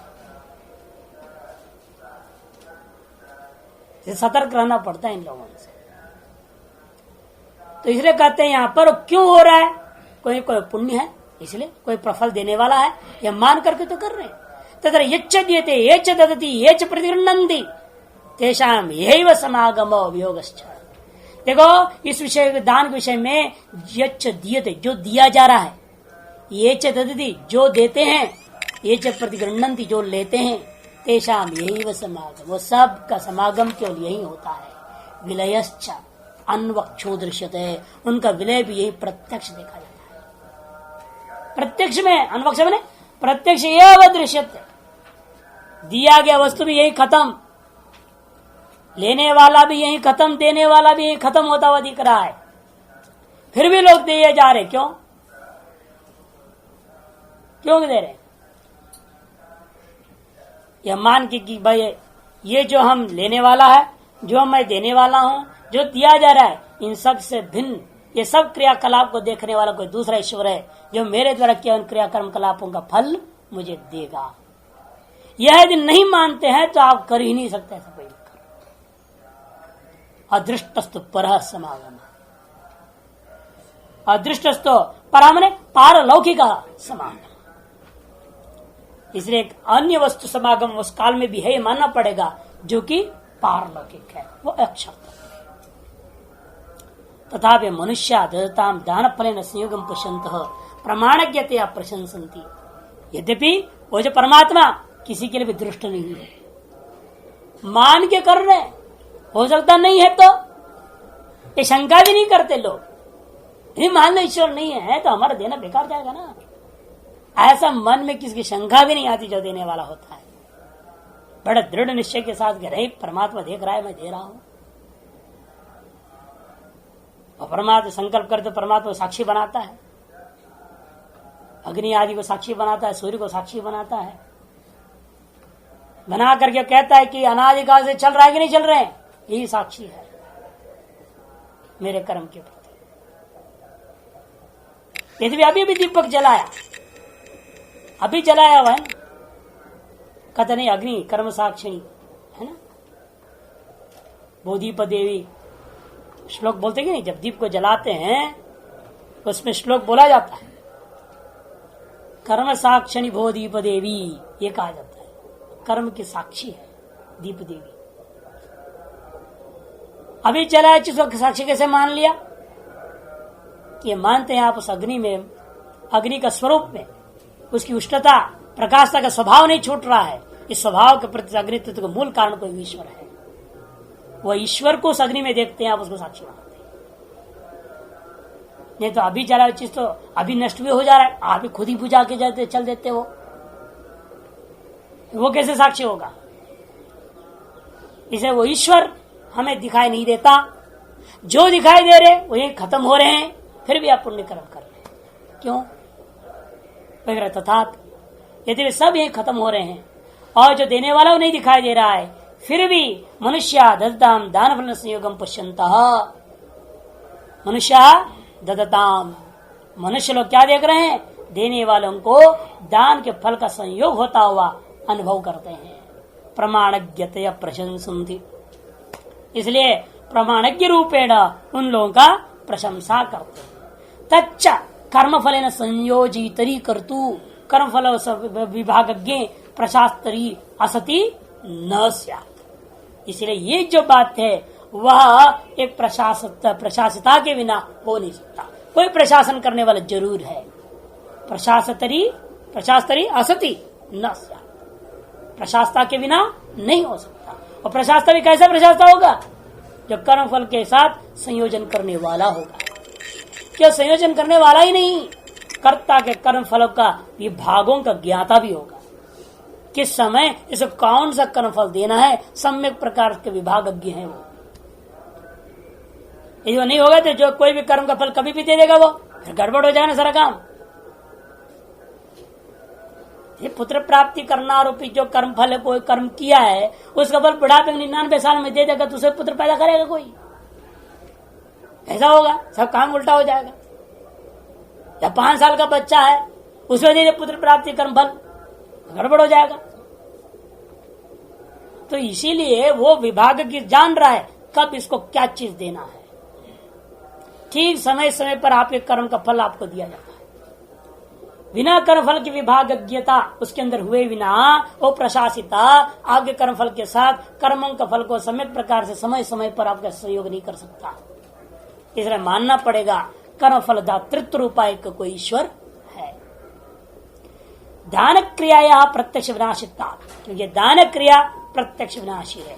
सतर्क रहना पड़ता है इन लोगों से। तो इसलिए कहते हैं यहां पर क्यों हो रहा है, कोई कोई पुण्य है इसलिए, कोई प्रफल देने वाला है, यह मान करके तो कर रहे हैं। तथा यच्च दीयते येच ददति येच प्रतिगृह्णन्ति तेषाम यैव समागमो वियोगश्च। देखो इस विषय, दान के विषय में, यच्च दीयते जो दिया जा रहा है, येच ददति जो देते हैं, येच प्रतिगृह्णन्ति जो लेते हैं, तेषाम यैव समागम, वो सब का समागम केवल यही होता है। विलयश्च अन्वक्षो दृश्यते, उनका विलय भी यही प्रत्यक्ष देखा जाता है। प्रत्यक्ष में, अन्वक्ष में प्रत्यक्ष एव दृश्यते, दिया गया वस्तु भी यही खत्म, लेने वाला भी यही खत्म, देने वाला भी यही खत्म होता हुआ दिख रहा है, फिर भी लोग दिए जा रहे। क्यों क्यों दे रहे? यह मान के कि भाई ये जो हम लेने वाला है, जो मैं देने वाला हूं, जो दिया जा रहा है, इन सब से भिन्न ये सब क्रियाकलाप को देखने वाला कोई दूसरा ईश्वर है, जो मेरे द्वारा किया उन क्रियाकर्म कलापों का फल मुझे देगा। यह यदि नहीं मानते हैं तो आप कर ही नहीं सकते ऐसा कोई कर। अदृष्टस्तु परः समागम, अदृष्टस्तु परा माने पारलौकिक समागम। इसलिए एक अन्य वस्तु समागम उस काल में भी है, मानना पड़ेगा, जो कि पारलौकिक है, वो अक्षर। तथा मनुष्य दत्ताम दान फलेन संयोगम पश्यन्तः प्रमाणज्ञतया प्रशंसन्ति। यद्यपि वो जो परमात्मा किसी के लिए भी दृष्ट नहीं है, मान के कर रहे, हो सकता नहीं है तो ये शंका भी नहीं करते लोग। नहीं मान लो ईश्वर नहीं है तो हमारा देना बेकार जाएगा ना, ऐसा मन में किसी की शंका भी नहीं आती जो देने वाला होता है। बड़े दृढ़ निश्चय के साथ कह रहे परमात्मा देख रहा है, मैं दे रहा हूं। और परमात्मा संकल्प करते परमात्मा साक्षी बनाता है, अग्नि आदि को साक्षी बनाता है, सूर्य को साक्षी बनाता है, बना करके कहता है कि अनादिकाल से चल रहा है कि नहीं चल रहे हैं, यही साक्षी है मेरे कर्म के प्रति। यदि अभी भी दीपक जलाया, अभी जलाया हुआ है ना, कहते नहीं अग्नि कर्म साक्षिणी है ना, बोधीप देवी श्लोक बोलते कि नहीं, जब दीप को जलाते हैं उसमें श्लोक बोला जाता है, कर्म साक्षिणी भो दीप देवी, ये कहा जाता है, कर्म की साक्षी है दीप देवी। अभी जलाया चीजों की साक्षी कैसे मान लिया? ये मानते हैं आप उस अग्नि में, अग्नि का स्वरूप में उसकी उष्णता प्रकाशता का स्वभाव नहीं छूट रहा है, इस स्वभाव के प्रति अग्नित्व का मूल कारण कोई ईश्वर है। वह ईश्वर को उस अग्नि में देखते हैं, आप उसको साक्षी मानते हैं। नहीं तो अभी जला चीज तो अभी नष्ट भी हो जा रहा है, आप भी खुद ही बुझा के जाते चल देते हो, वो कैसे साक्षी होगा? इसे वो ईश्वर हमें दिखाई नहीं देता, जो दिखाई दे रहे वो खत्म हो रहे हैं, फिर भी आप पुण्य कर्म कर रहे हैं। क्यों? वगैरह तथा यदि वे सब ये खत्म हो रहे हैं और जो देने वाला वो नहीं दिखाई दे रहा है, फिर भी मनुष्य ददताम दान फल संयोगम पश्यन्तः, मनुष्य ददताम, मनुष्य लोग क्या देख रहे हैं? देने वालों को दान के फल का संयोग होता हुआ अनुभव करते हैं। प्रमाणज्ञतया प्रशंसन्ति, इसलिए प्रमाणज्ञ रूपेण उन लोगों का प्रशंसा करते हैं। तच्च कर्मफलेन संयोजितरी कर्तु, कर्मफल विभागज्ञ प्रशास्तरी असति न स्यात्। इसलिए ये जो बात है वह एक प्रशासिता के बिना हो नहीं सकता। कोई प्रशासन करने वाला जरूर है, प्रशास्तरी असति न स्यात्, प्रशासता के बिना नहीं हो सकता। और प्रशासता भी कैसा प्रशासता होगा? जो कर्मफल के साथ संयोजन करने वाला होगा। क्या संयोजन करने वाला ही नहीं, कर्ता के कर्म फलों का विभागों का ज्ञाता भी होगा, किस समय इसे कौन सा कर्म फल देना है, सम्यक प्रकार के विभागज्ञ है वो। यदि वो नहीं होगा तो जो कोई भी कर्म का फल कभी भी दे देगा, वो फिर गड़बड़ हो जाएगा ना सारा काम। ये पुत्र प्राप्ति करना आरोपी जो कर्म फल है, कोई कर्म किया है उसका फल बुढ़ापे 99 साल में दे देगा तो उसे पुत्र पैदा करेगा कोई? ऐसा होगा, सब काम उल्टा हो जाएगा। या 5 साल का बच्चा है उसमें दे दे पुत्र प्राप्ति कर्म फल, गड़बड़ हो जाएगा। तो इसीलिए वो विभाग की जान रहा है कब इसको क्या चीज देना है, ठीक समय समय पर आपके कर्म का फल आपको दिया जाता है। बिना कर्मफल की विभागज्ञता उसके अंदर हुए बिना वो प्रशासिता आपके कर्मफल के साथ कर्मों का फल को सम्यक प्रकार से समय समय पर आपका सहयोग नहीं कर सकता। इसलिए मानना पड़ेगा कर्मफल दातृत्व रूपा एक कोई ईश्वर है। दान क्रिया प्रत्यक्ष विनाशिता, क्योंकि दान क्रिया प्रत्यक्ष विनाशी है।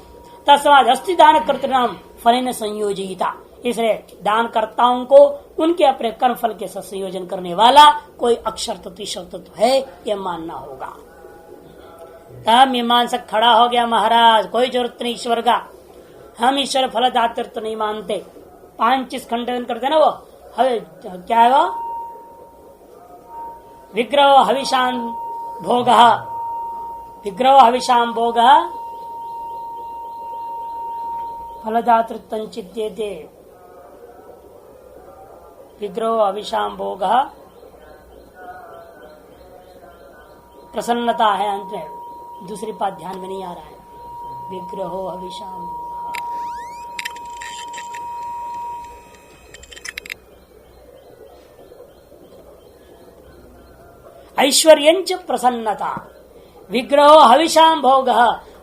तस्माद अस्ति दान कर्तृणाम फलेन संयोजिता, इसलिए दानकर्ताओं को उनके अपने कर्म फल के साथ संयोजन करने वाला कोई अक्षर तत्व ईश्वर तत्व है, यह मानना होगा। तब मीमांसक खड़ा हो गया, महाराज कोई जरूरत नहीं ईश्वर का, हम ईश्वर फलदातृत्व नहीं मानते। 5 चीज खंडन करते ना वो, क्या है वो? विग्रह हविषाम भोग, विग्रह हविषाम भोग फलदातृत्व चिद्यते, विग्रह अविषाम भोग प्रसन्नता है अंत में, दूसरी बात ध्यान में नहीं आ रहा है। विग्रहो हविषाम ऐश्वर्यंच प्रसन्नता, विग्रहो हविषाम भोग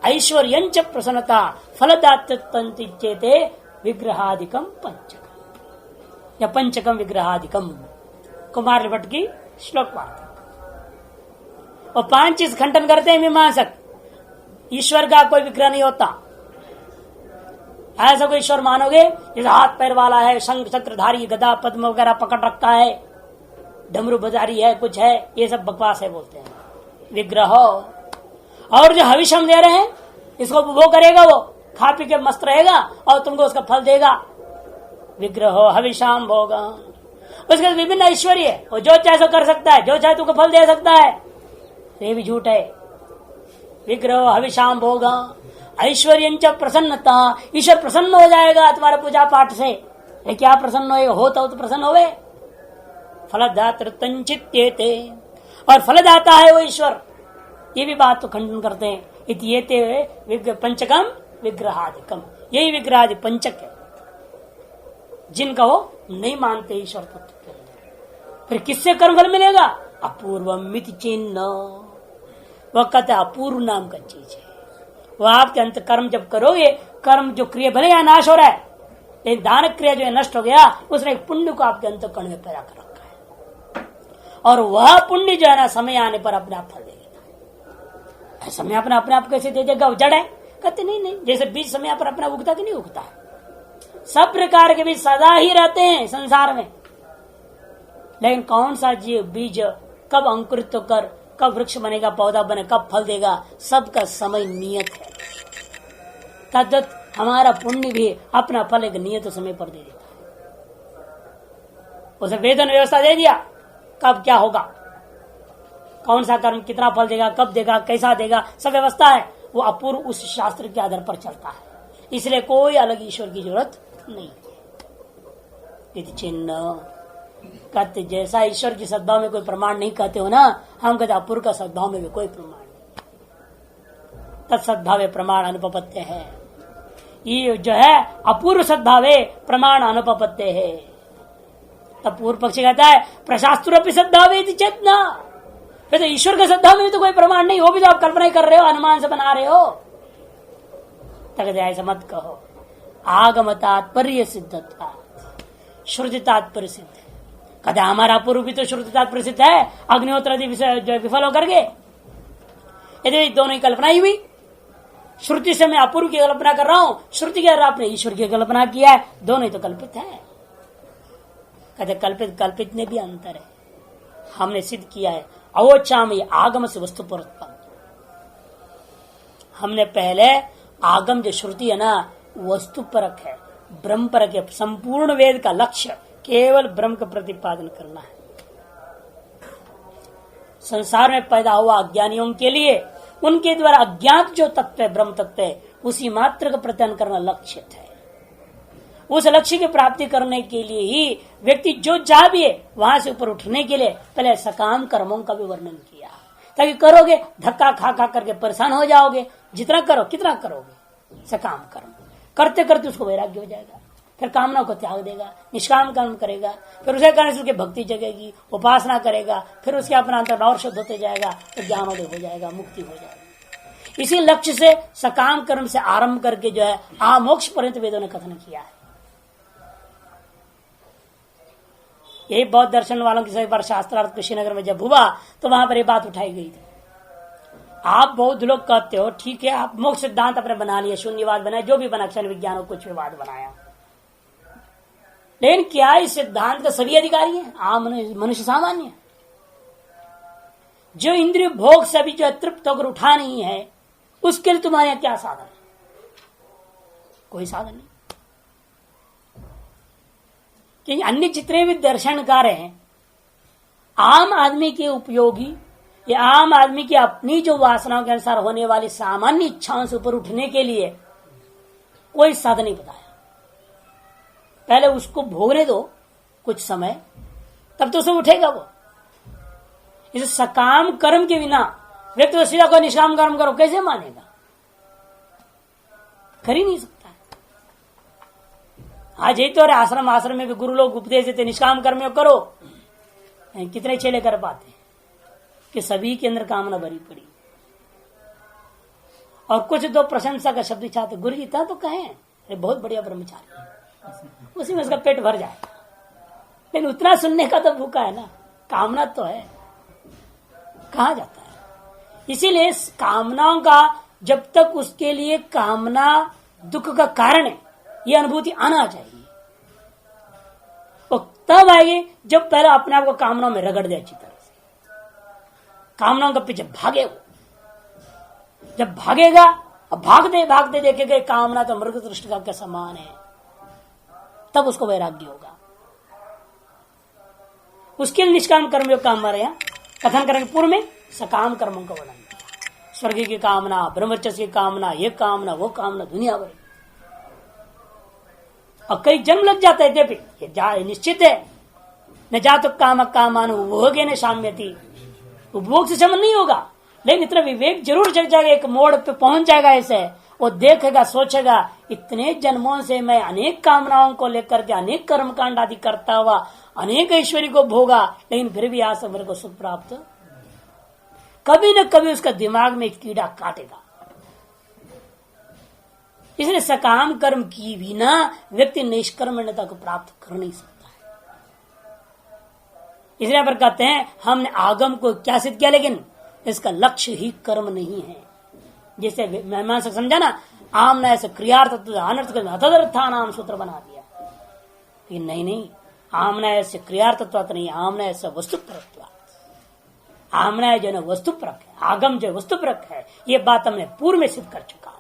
ऐश्वर्यंच प्रसन्नता फलदातंते विग्रहादिकम पंचकम या पंचकम विग्रहादिकम, कुमार भट्ट की श्लोक वार्ता। और 5 चीज खंडन करते हैं मीमांसक, ईश्वर का कोई विग्रह नहीं होता। ऐसा कोई ईश्वर मानोगे जैसे हाथ पैर वाला है, शंख चक्रधारी गदा पद्म वगैरह पकड़ रखा है, डमरू बजारी है, कुछ है, ये सब बकवास है बोलते हैं विग्रह। और जो हविषम दे रहे हैं इसको वो करेगा, वो खा पी के मस्त रहेगा और तुमको उसका फल देगा। विग्रह हविषाम भोगा, उसके विभिन्न ऐश्वर्य, वो जो चाहे सो कर सकता है, जो चाहे तुमको फल दे सकता है, ये भी झूठ है। विग्रह हविषाम भोगा ऐश्वर्य प्रसन्नता, ईश्वर प्रसन्न हो जाएगा तुम्हारे पूजा पाठ से। ये क्या प्रसन्न होता हो तो प्रसन्न होवे। फलदातृतंचित्येते, और फलदाता है वो ईश्वर, ये भी बात तो खंडन करते हैं। इत्येते पंचकम विग्रहादिकम, यही विग्रहादि पंचक है जिनका वो नहीं मानते ईश्वर तत्व के अंदर। फिर किससे कर्मफल मिलेगा? अपूर्व मिति चिन्ह, वह कहते अपूर्व नाम का चीज है। वह आपके अंत कर्म जब करोगे, कर्म जो क्रिया भले यहाँ नाश हो रहा है, लेकिन दान क्रिया जो है नष्ट हो गया, उसने एक पुण्य को आपके अंत कर्ण में पैदा कर रखा है, और वह पुण्य जो है ना समय आने पर अपने आप फल देगा। समय अपने आप कैसे दे देगा? वो जड़ है। कहते नहीं, जैसे बीज समय पर अपना उगता कि नहीं उगता है, सब प्रकार के बीज सदा ही रहते हैं संसार में, लेकिन कौन सा जीव बीज कब अंकुरित कर, कब वृक्ष बनेगा, पौधा बने, कब फल देगा, सबका समय नियत है। तद्वत हमारा पुण्य भी अपना फल एक नियत समय पर दे देता है। उसे वेतन व्यवस्था दे दिया, कब क्या होगा, कौन सा कर्म कितना फल देगा, कब देगा, कैसा देगा, सब व्यवस्था है। वो अपूर्व उस शास्त्र के आधार पर चलता है, इसलिए कोई अलग ईश्वर की जरूरत नहीं है। चिन्ह कहते जैसा ईश्वर की सद्भाव में कोई प्रमाण नहीं कहते हो ना, हम कहते अपूर्व का सद्भाव में भी कोई प्रमाण नहीं। तत्सद्भावे प्रमाण अनुपपत्य है, ये जो है अपूर्व सद्भावे प्रमाण अनुपपत्य है। तब पूर्व पक्ष कहता है प्रशास्त्र सद्भावे चेतना, तो ईश्वर के सद्भाव में भी तो कोई प्रमाण नहीं, वो भी तो आप कल्पना ही कर रहे हो, अनुमान से बना रहे हो। तक ऐसा मत कहो। आगम तात्पर्य सिद्धता, श्रुति तात्पर्य सिद्ध। कहते हमारा पूर्व भी तो श्रुति तात्पर्य सिद्ध है, अग्निहोत्र आदि विफल होकर के, यदि दोनों ही कल्पना ही हुई। श्रुति से मैं अपूर्व की कल्पना कर रहा हूं, श्रुति के द्वारा आपने ईश्वर की कल्पना किया है, दोनों ही तो कल्पित है। कहते कल्पित में भी अंतर है, हमने सिद्ध किया है। अवोचाम आगम से वस्तु पर, हमने पहले आगम जो श्रुति है ना वस्तु परक है, ब्रह्म परक है। संपूर्ण वेद का लक्ष्य केवल ब्रह्म का प्रतिपादन करना है। संसार में पैदा हुआ अज्ञानियों के लिए उनके द्वारा अज्ञात जो तत्व है, ब्रह्म तत्व है, उसी मात्र का प्रत्ययन करना लक्ष्य है। उस लक्ष्य की प्राप्ति करने के लिए ही व्यक्ति जो चाह भी है वहां से ऊपर उठने के लिए पहले सकाम कर्मों का भी वर्णन किया, ताकि करोगे धक्का खा खा करके परेशान हो जाओगे। जितना करो कितना करोगे, सकाम कर्म करते करते उसको वैराग्य हो जाएगा, फिर कामना को त्याग देगा, निष्काम कर्म करेगा, फिर उसे करने से उसकी भक्ति जगेगी, उपासना करेगा, फिर उसके अपना अंतर और शुद्ध होते जाएगा, तो ज्ञानोदय हो जाएगा, मुक्ति हो जाएगी। इसी लक्ष्य से सकाम कर्म से आरंभ करके जो है आमोक्ष पर्यंत वेदों ने कथन किया है। यही बौद्ध दर्शन वालों की सभी बार शास्त्रार्थ कुशीनगर में जब हुआ तो वहां पर ये बात उठाई गई थी। आप बहुत लोग कहते हो ठीक है, आप मोक्ष सिद्धांत अपने बना लिया, शून्यवाद बनाया, जो भी बना, क्षण विज्ञान हो, कुछ विवाद बनाया, लेकिन क्या इस सिद्धांत का सभी अधिकारी हैं? आम मनुष्य सामान्य जो इंद्रिय भोग से भी जो तृप्त होकर उठा नहीं है, उसके लिए तुम्हारे यहाँ क्या साधन है? कोई साधन नहीं। क्योंकि अन्य जितने भी दर्शनकार हैं, आम आदमी के उपयोगी या आम आदमी की अपनी जो वासनाओं के अनुसार होने वाली सामान्य इच्छाओं से ऊपर उठने के लिए कोई साधन नहीं बताया। पहले उसको भोगने दो कुछ समय, तब तो उसे उठेगा वो। इस सकाम कर्म के बिना व्यक्ति तो सीधा कोई निष्काम कर्म करो कैसे मानेगा? कर ही नहीं सकता है। आज यही तो आश्रम में भी गुरु लोग उपदेश देते निष्काम कर्म करो, कितने चेले कर पाते हैं कि सभी के अंदर कामना भरी पड़ी। और कुछ तो प्रशंसा का शब्द चाहते, गुरु जी इतना तो कहें अरे बहुत बढ़िया ब्रह्मचारी है, उसी में उसका पेट भर जाएगा। लेकिन उतना सुनने का तो भूखा है ना, कामना तो है, कहां जाता है। इसीलिए कामनाओं का जब तक उसके लिए कामना दुख का कारण है, ये अनुभूति आना चाहिए। और तब आएगी जब पहले अपने आप को कामनाओं में रगड़ दे अच्छी तरह से, कामनाओं के पीछे भागे वो। जब भागेगा और भागते देखेगा कामना तो मृग दृष्टिका के समान है, तब उसको वैराग्य होगा। उसके लिए निष्काम कर्म योग काम हमारे यहाँ कथन करेंगे। पूर्व में सकाम कर्मों का वर्णन किया, स्वर्ग की कामना, ब्रह्मचर्य की कामना, ये कामना वो कामना दुनिया भर। और कई जन्म लग जाता है ये निश्चित है, न जा तो काम कामान उपभोगे न शाम्यति, उपभोग से संबंध नहीं होगा, लेकिन इतना विवेक जरूर जग जाएगा, एक मोड़ पे पहुंच जाएगा। ऐसे वो देखेगा, सोचेगा इतने जन्मों से मैं अनेक कामनाओं को लेकर के अनेक कर्मकांड आदि करता हुआ अनेक ऐश्वर्य को भोगा, लेकिन फिर भी आज मेरे को सुख प्राप्त, कभी न कभी उसका दिमाग में एक कीड़ा काटेगा। इसलिए सकाम कर्म की बिना व्यक्ति निष्कर्मण्यता को प्राप्त कर नहीं सकता है। इसलिए पर कहते हैं हमने आगम को क्या सिद्ध किया, लेकिन इसका लक्ष्य ही कर्म नहीं है। जैसे मेहमान से समझा ना, आम न ऐसे क्रियार्थ अनर्था नाम सूत्र बना दिया, लेकिन नहीं, आम न ऐसे क्रियार्थत्व नहीं, आम न ऐसे वस्तु परत्व, आमना जो है वस्तु परक है, आगम जो वस्तु परक है, ये बात हमने पूर्व में सिद्ध कर चुका है।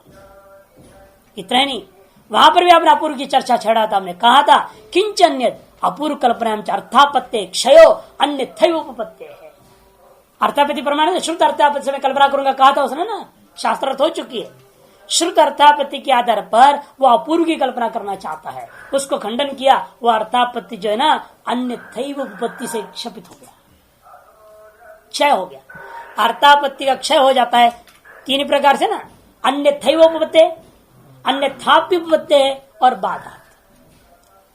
इतना ही नहीं, वहां पर भी आपने अपूर्व की चर्चा छेड़ा था, हमने कहा था किंचन्य अपूर्व कल्पना अर्थापत्य क्षयो अन्य उपपत्य है। अर्थापत्ति प्रमाण श्रुत अर्थापत्ति से मैं कल्पना करूंगा कहा था उसने ना, शास्त्र अर्थ हो चुकी है। श्रुत अर्थापत्ति के आधार पर वो अपूर्व की कल्पना करना चाहता है, उसको खंडन किया। वो अर्थापत्ति जो है ना अन्य उपपत्ति से क्षपित हो गया, क्षय हो गया। अर्थापत्ति का क्षय हो जाता है तीन प्रकार से ना, अन्यथैवोपपत्ति, अन्यथाप्युपपत्ति और बाधा।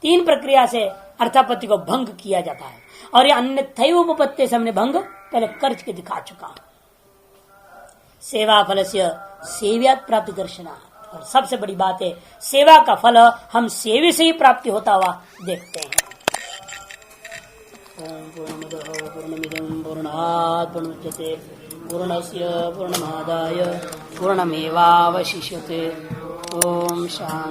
तीन प्रक्रिया से अर्थापत्ति को भंग किया जाता है, और ये अन्यथैवोपपत्ति से हमने भंग पहले कर के दिखा चुका हूं। सेवा फल से सेव्यात् प्राप्ति दर्शना, और सबसे बड़ी बात है सेवा का फल हम सेवे से ही प्राप्ति होता हुआ देखते हैं। ओम पूर्णमदः पूर्णमिदं पूर्णात् पूर्णमुदच्यते पूर्णस्य पूर्णमादाय पूर्णमेवावशिष्यते। ओम शांति।